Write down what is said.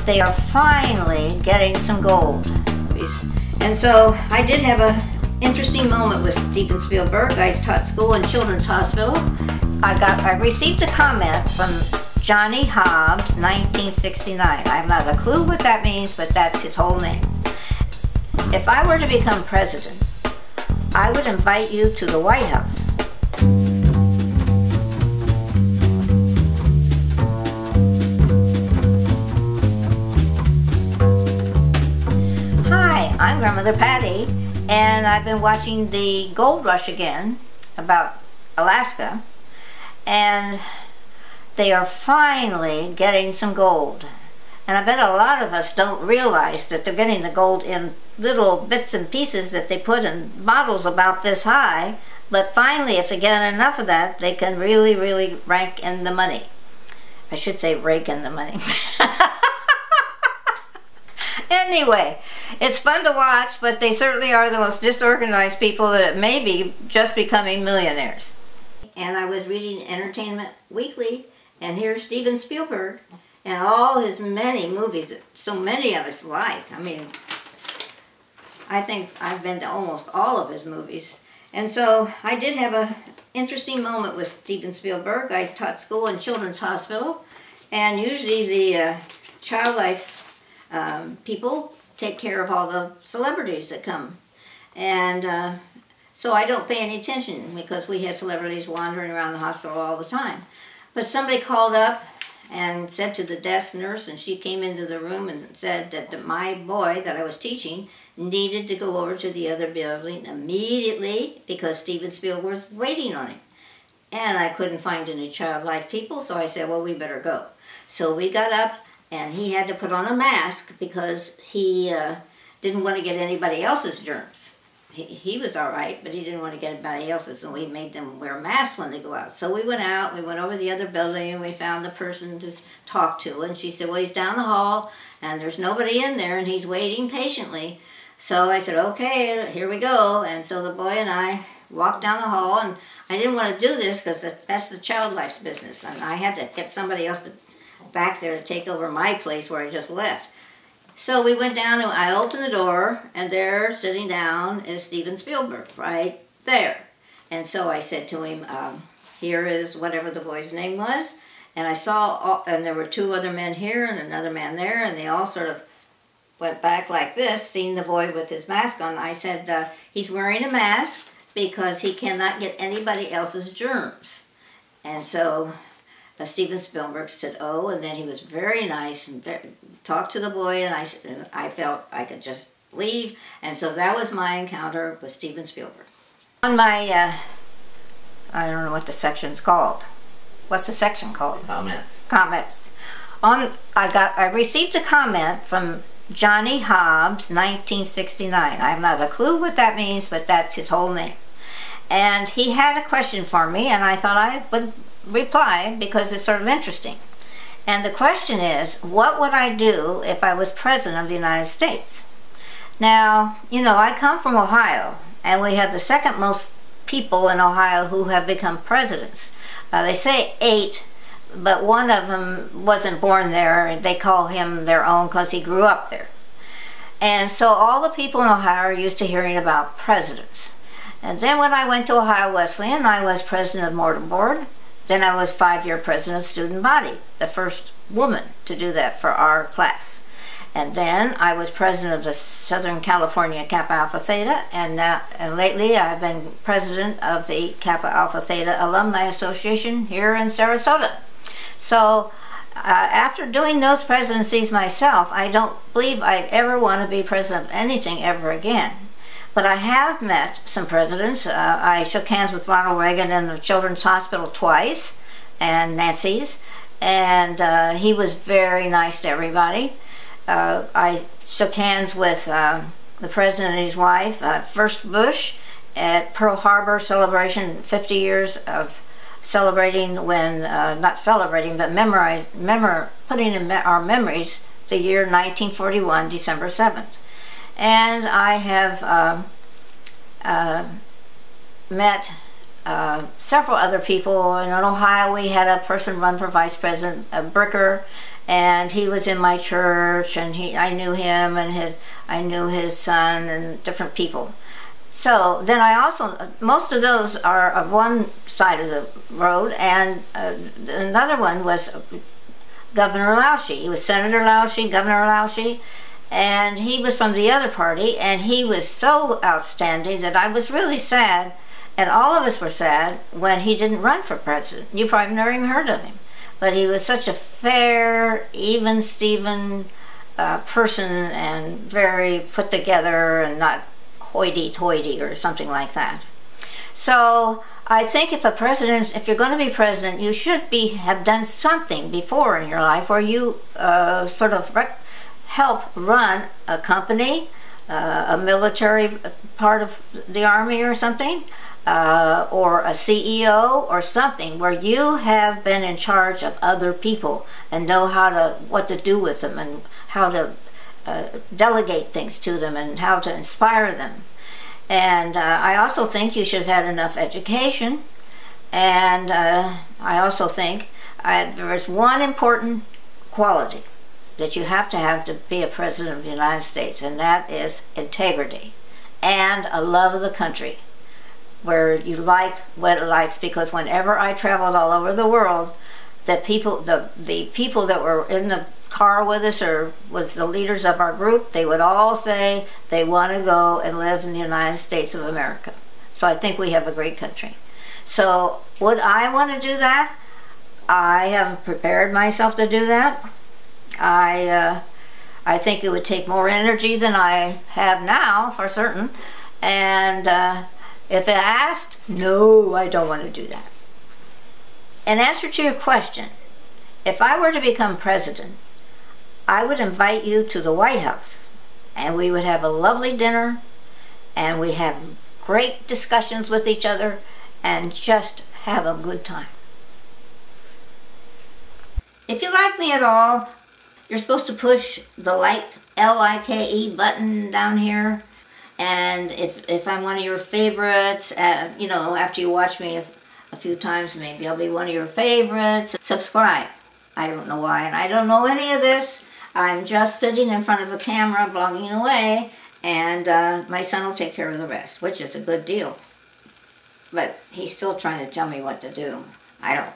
they are finally getting some gold. And so I did have an interesting moment with Steven Spielberg. I taught school in Children's Hospital. I received a comment from Johnny Hobbs, 1969. I have not a clue what that means, but that's his whole name. If I were to become president, I would invite you to the White House. Hi, I'm Grandmother Patti, and I've been watching the gold rush again about Alaska, and they are finally getting some gold. And I bet a lot of us don't realize that they're getting the gold in little bits and pieces that they put in bottles about this high, but finally if they get enough of that, they can really, really rank in the money. I should say rake in the money. Anyway, it's fun to watch, but they certainly are the most disorganized people that may be just becoming millionaires. And I was reading Entertainment Weekly, and here's Steven Spielberg and all his many movies that so many of us like. I mean, I think I've been to almost all of his movies. And so I did have an interesting moment with Steven Spielberg. I taught school in Children's Hospital, and usually the child life people take care of all the celebrities that come. And so I don't pay any attention because we had celebrities wandering around the hospital all the time. But somebody called up and said to the desk nurse, and she came into the room and said that my boy that I was teaching needed to go over to the other building immediately because Steven Spielberg was waiting on him. And I couldn't find any child life people, so I said, well, we better go. So we got up, and he had to put on a mask because he didn't want to get anybody else's germs. He was all right, but he didn't want to get anybody else's, so we made them wear masks when they go out. So we went out, we went over the other building, and we found the person to talk to, and she said, well, he's down the hall, and there's nobody in there, and he's waiting patiently. So I said, okay, here we go. And so the boy and I walked down the hall, and I didn't want to do this because that's the child life's business, and I had to get somebody else back there to take over my place where I just left. So we went down, and I opened the door, and there, sitting down, is Steven Spielberg, right there. And so I said to him, here is whatever the boy's name was, and I saw, and there were two other men here and another man there, and they all sort of went back like this, seeing the boy with his mask on. I said, he's wearing a mask because he cannot get anybody else's germs. And so Steven Spielberg said, oh, and then he was very nice and talked to the boy, and I felt I could just leave. And so that was my encounter with Steven Spielberg. On my, I don't know what the section's called. What's the section called? Comments. Comments. I received a comment from Johnny Hobbs, 1969. I have not a clue what that means, but that's his whole name. And he had a question for me, and I thought I would reply because it's sort of interesting. And the question is, what would I do if I was President of the United States? Now, you know, I come from Ohio, and we have the second most people in Ohio who have become presidents. They say 8, but one of them wasn't born there, and they call him their own because he grew up there. And so all the people in Ohio are used to hearing about presidents. And then when I went to Ohio Wesleyan, I was president of Mortar Board. Then I was 5-year president of student body, the first woman to do that for our class. And then I was president of the Southern California Kappa Alpha Theta, and lately I've been president of the Kappa Alpha Theta Alumni Association here in Sarasota. So after doing those presidencies myself, I don't believe I'd ever want to be president of anything ever again. But I have met some presidents. I shook hands with Ronald Reagan in the Children's Hospital twice, and Nancy's, and he was very nice to everybody. I shook hands with the president and his wife, first Bush, at Pearl Harbor celebration, 50 years of celebrating when, not celebrating, but putting in our memories the year 1941, December 7th. And I have met several other people. In Ohio, we had a person run for vice president, a Bricker, and he was in my church, and I knew him, and I knew his son, and different people. So then I also, most of those are of one side of the road, and another one was Governor Lausche. He was Senator Lausche, Governor Lausche, and he was from the other party, and he was so outstanding that I was really sad, and all of us were sad when he didn't run for president. You probably never even heard of him. But he was such a fair, even-steven person, and very put together, and not hoity-toity or something like that. So I think if you're going to be president, you should have done something before in your life where you sort of help run a company, a military part of the army or something, or a CEO or something, where you have been in charge of other people and know what to do with them, and how to delegate things to them, and how to inspire them. And I also think you should have had enough education, and I also think there is one important quality that you have to be a president of the United States, and that is integrity and a love of the country, where you like what it likes. Because whenever I traveled all over the world, the people that were in the car with us, or was the leaders of our group, they would all say they want to go and live in the United States of America. So I think we have a great country. So would I want to do that? I haven't prepared myself to do that. I think it would take more energy than I have now, for certain. And if asked, no, I don't want to do that. In answer to your question, if I were to become president, I would invite you to the White House, and we would have a lovely dinner, and we'd have great discussions with each other, and just have a good time. If you like me at all, you're supposed to push the L-I-K-E button down here. And if I'm one of your favorites, you know, after you watch me a few times, maybe I'll be one of your favorites. Subscribe. I don't know why, and I don't know any of this. I'm just sitting in front of a camera blogging away, and my son will take care of the rest, which is a good deal. But he's still trying to tell me what to do. I